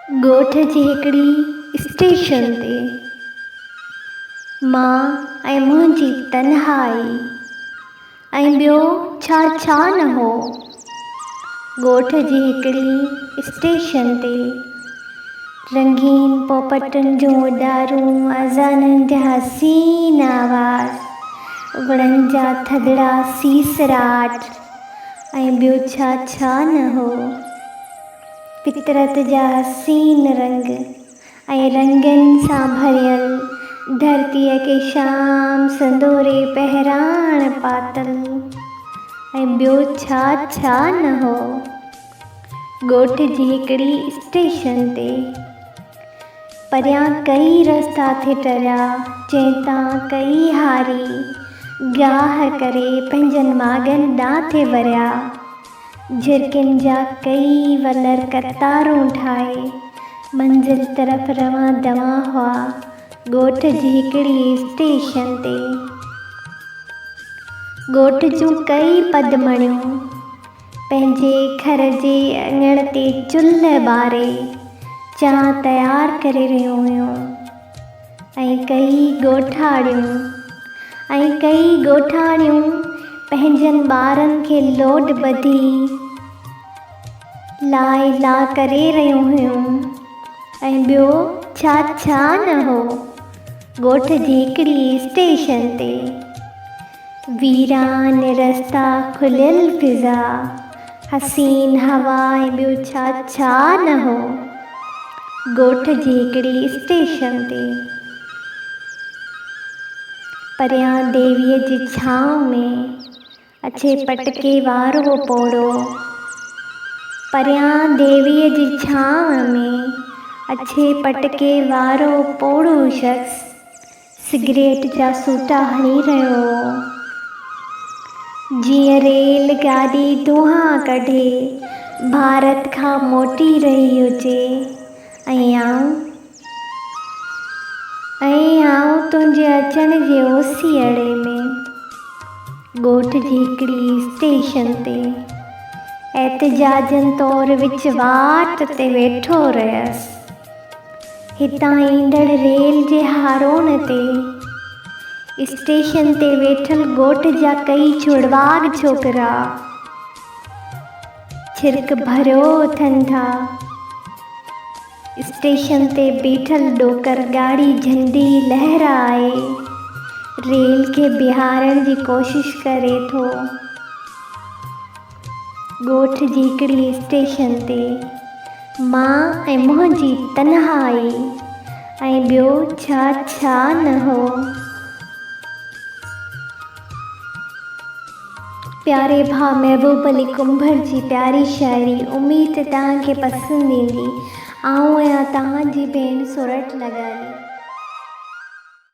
ॻोठ जी हिकिड़ी स्टेशन ते मां ऐं मुंहिंजी तन्हाई ऐं ॿियो छा छा न हो। ॻोठ जी हिकिड़ी स्टेशन ते रंगीन पोपटनि जूं उॾारूं, अज़ाननि जा हसीन आवाज़, वणनि जा थधिड़ा सीसराट ऐं ॿियो छा छा न हो। फितरत जा हसीन रंग ऐं रंगनि सां भरियल धरतीअ खे शाम संदोरे पहिराण पातल ऐं ॿियो छा छा न हो। ॻोठ जी हिकिड़ी स्टेशन ते परियां कई रस्ता थे टरिया, चेतां कई हारी गाह करे पंहिंजनि माॻनि ॾांहुं थे वरिया। झिरकियुनि जा कई वलर कतारूं ठाहे मंज़िल तरफ़ रवां दवां हुआ। ॻोठ जी हिकिड़ी स्टेशन ते ॻोठ जूं कई पदमणियूं पंहिंजे घर जे अङण ते चुल्ह ॿारे चांहि तयारु करे रहियूं हुयूं ऐं कई ॻोठाणियूं पंहिंजनि ॿारनि खे लोड ॿधी ला करे रहियूं हुयूं ऐं ॿियो छा छा न हो। ॻोठ जी हिकिड़ी स्टेशन ते वीरान रस्ता, खुलियल फिज़ा, हसीन हवा ऐं ॿियो छा छा न हो। ॻोठ जी हिकिड़ी स्टेशन ते परियां देवीअ जी छांव में अछे पटके वारो पोड़ो, परियां देवीअ जी छांव में अछे पटके वारो पोड़ो शख़्स सिगरेट जा सूटा हणी रहियो हो। जीअं रेल गाॾी धुआं कढे भारत खां मोटी रही हुजे ऐं आऊं तुंहिंजे अचण जे ओसीअड़े में। ॻोठ जी हिकिड़ी स्टेशन ते एहतिजाजनि तौरु विच वाट ते वेठो रहियसि। हितां ईंदड़ रेल जे हारोन ते स्टेशन ते वेठल ॻोठ जा कई छुड़वाग छोकिरा छिरक भरियो उथनि था। स्टेशन ते बीठल ॾोकर ॻाढ़ी झंडी लहराए रेल खे बिहारण जी कोशिश करे थो। ॻोठ जी हिकिड़ी स्टेशन ते मां ऐं मुंहिंजी तन्हाई ऐं ॿियो छा छा न हो। प्यारे भाउ महबूब अली कुंभर जी प्यारी शाइरी उम्मीद तव्हांखे पसंदि ईंदी। आऊं आहियां तव्हांजी भेण सोरठ लगाली।